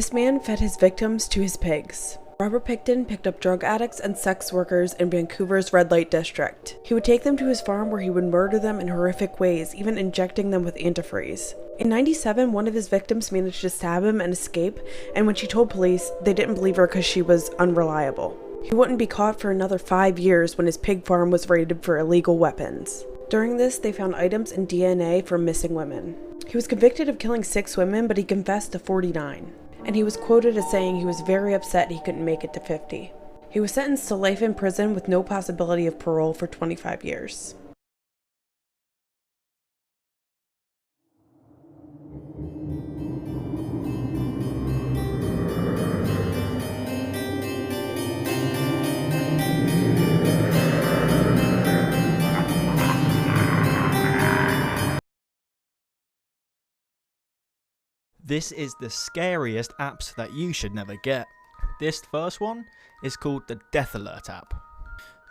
This man fed his victims to his pigs. Robert Pickton picked up drug addicts and sex workers in Vancouver's red light district. He would take them to his farm where he would murder them in horrific ways, even injecting them with antifreeze. In '97, one of his victims managed to stab him and escape, and when she told police, they didn't believe her because she was unreliable. He wouldn't be caught for another 5 years when his pig farm was raided for illegal weapons. During this, they found items and DNA from missing women. He was convicted of killing 6 women, but he confessed to 49. And he was quoted as saying he was very upset he couldn't make it to 50. He was sentenced to life in prison with no possibility of parole for 25 years. This is the scariest apps that you should never get. This first one is called the Death Alert app.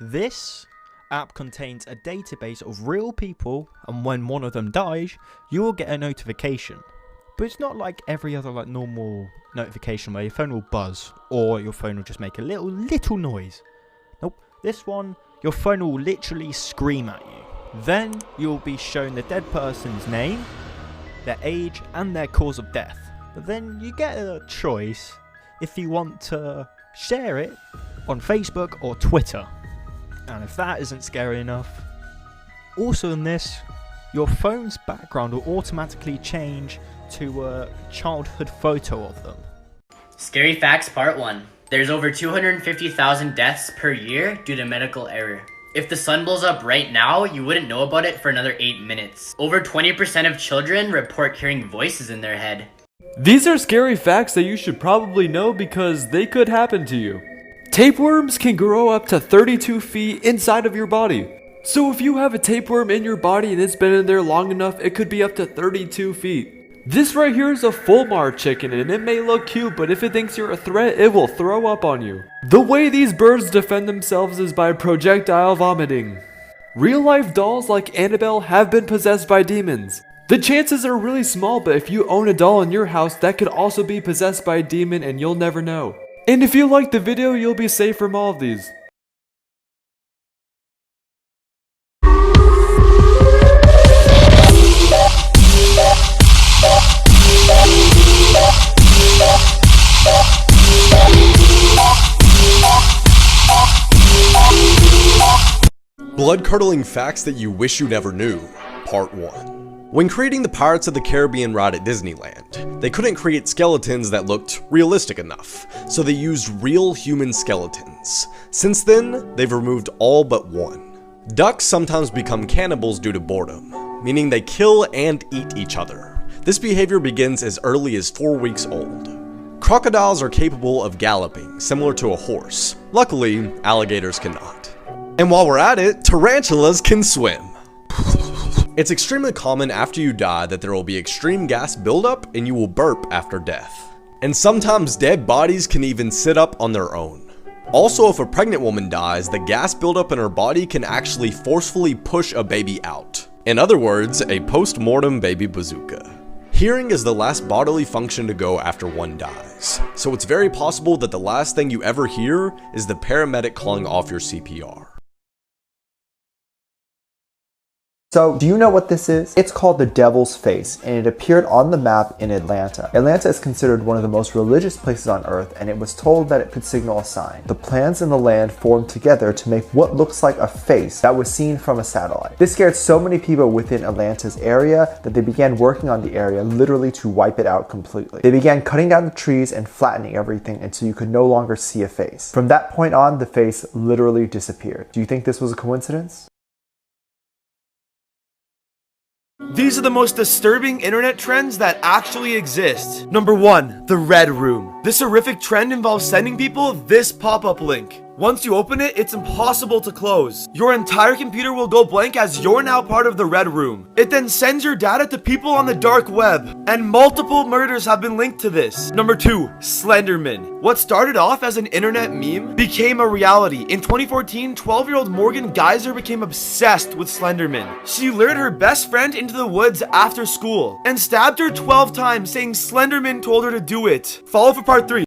This app contains a database of real people, and when one of them dies, you will get a notification. But it's not like every other normal notification where your phone will buzz or your phone will just make a little noise. Nope, this one, your phone will literally scream at you. Then you'll be shown the dead person's name, their age and their cause of death. But then you get a choice if you want to share it on Facebook or Twitter. And if that isn't scary enough, also in this, your phone's background will automatically change to a childhood photo of them. Scary Facts Part 1. There's over 250,000 deaths per year due to medical error. If the sun blows up right now, you wouldn't know about it for another 8 minutes. Over 20% of children report hearing voices in their head. These are scary facts that you should probably know because they could happen to you. Tapeworms can grow up to 32 feet inside of your body. So if you have a tapeworm in your body and it's been in there long enough, it could be up to 32 feet. This right here is a Fulmar chicken and it may look cute, but if it thinks you're a threat, it will throw up on you. The way these birds defend themselves is by projectile vomiting. Real life dolls like Annabelle have been possessed by demons. The chances are really small, but if you own a doll in your house, that could also be possessed by a demon and you'll never know. And if you liked the video, you'll be safe from all of these. Blood-curdling facts that you wish you never knew, Part 1. When creating the Pirates of the Caribbean ride at Disneyland, they couldn't create skeletons that looked realistic enough, so they used real human skeletons. Since then, they've removed all but one. Ducks sometimes become cannibals due to boredom, meaning they kill and eat each other. This behavior begins as early as 4 weeks old. Crocodiles are capable of galloping, similar to a horse. Luckily, alligators cannot. And while we're at it, tarantulas can swim. It's extremely common after you die that there will be extreme gas buildup and you will burp after death. And sometimes dead bodies can even sit up on their own. Also, if a pregnant woman dies, the gas buildup in her body can actually forcefully push a baby out. In other words, a post-mortem baby bazooka. Hearing is the last bodily function to go after one dies. So it's very possible that the last thing you ever hear is the paramedic calling off your CPR. So, do you know what this is? It's called the Devil's Face, and it appeared on the map in Atlanta. Atlanta is considered one of the most religious places on Earth, and it was told that it could signal a sign. The plants in the land formed together to make what looks like a face that was seen from a satellite. This scared so many people within Atlanta's area that they began working on the area literally to wipe it out completely. They began cutting down the trees and flattening everything until you could no longer see a face. From that point on, the face literally disappeared. Do you think this was a coincidence? These are the most disturbing internet trends that actually exist. Number 1, the Red Room. This horrific trend involves sending people this pop-up link. Once you open it, it's impossible to close. Your entire computer will go blank as you're now part of the Red Room. It then sends your data to people on the dark web, and multiple murders have been linked to this. Number 2, Slenderman. What started off as an internet meme became a reality. In 2014, 12-year-old Morgan Geyser became obsessed with Slenderman. She lured her best friend into the woods after school and stabbed her 12 times, saying Slenderman told her to do it. Follow for part 3.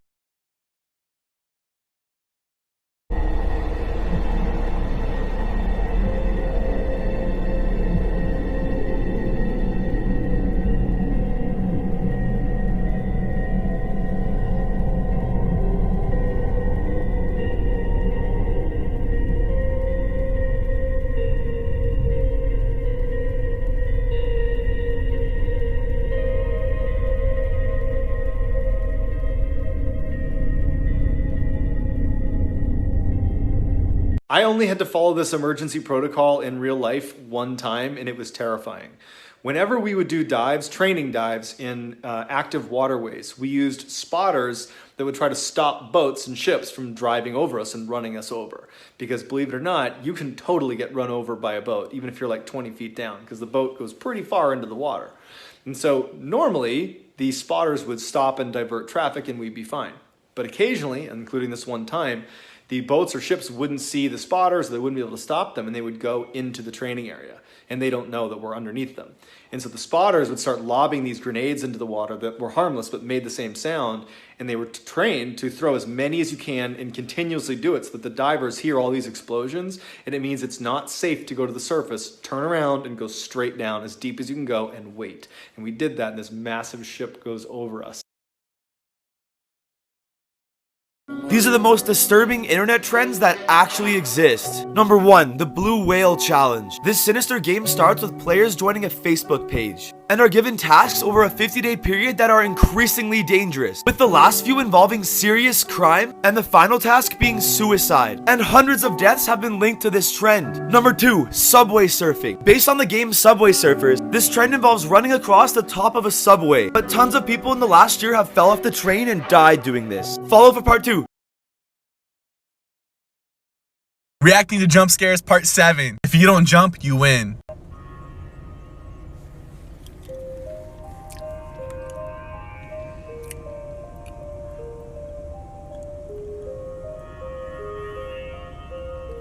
I only had to follow this emergency protocol in real life one time, and it was terrifying. Whenever we would do dives, training dives in active waterways, we used spotters that would try to stop boats and ships from driving over us and running us over. Because believe it or not, you can totally get run over by a boat, even if you're like 20 feet down, because the boat goes pretty far into the water. And so normally, these spotters would stop and divert traffic and we'd be fine. But occasionally, including this one time, the boats or ships wouldn't see the spotters, they wouldn't be able to stop them, and they would go into the training area, and they don't know that we're underneath them. And so the spotters would start lobbing these grenades into the water that were harmless but made the same sound, and they were trained to throw as many as you can and continuously do it so that the divers hear all these explosions, and it means it's not safe to go to the surface, turn around and go straight down as deep as you can go and wait. And we did that, and this massive ship goes over us. These are the most disturbing internet trends that actually exist. Number 1, the Blue Whale Challenge. This sinister game starts with players joining a Facebook page and are given tasks over a 50-day period that are increasingly dangerous, with the last few involving serious crime and the final task being suicide. And hundreds of deaths have been linked to this trend. Number 2, Subway Surfing. Based on the game Subway Surfers, this trend involves running across the top of a subway, but tons of people in the last year have fell off the train and died doing this. Follow for part 2. Reacting to jump scares part 7. If you don't jump, you win.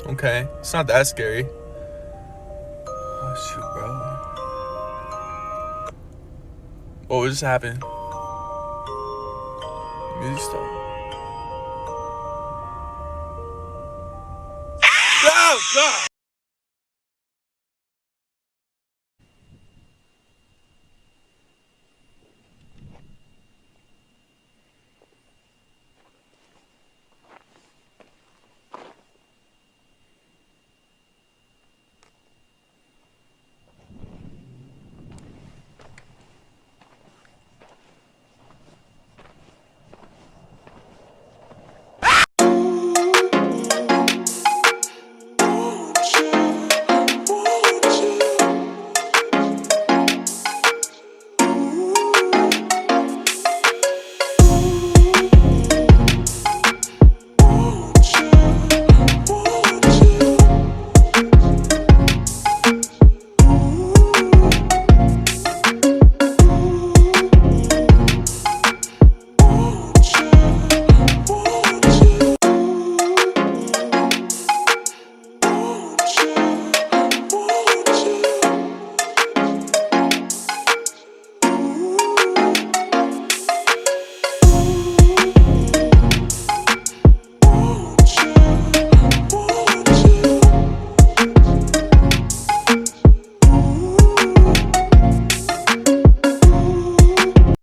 Okay, it's not that scary. Oh shoot, bro. What just happened? Music stopped. Oh, God!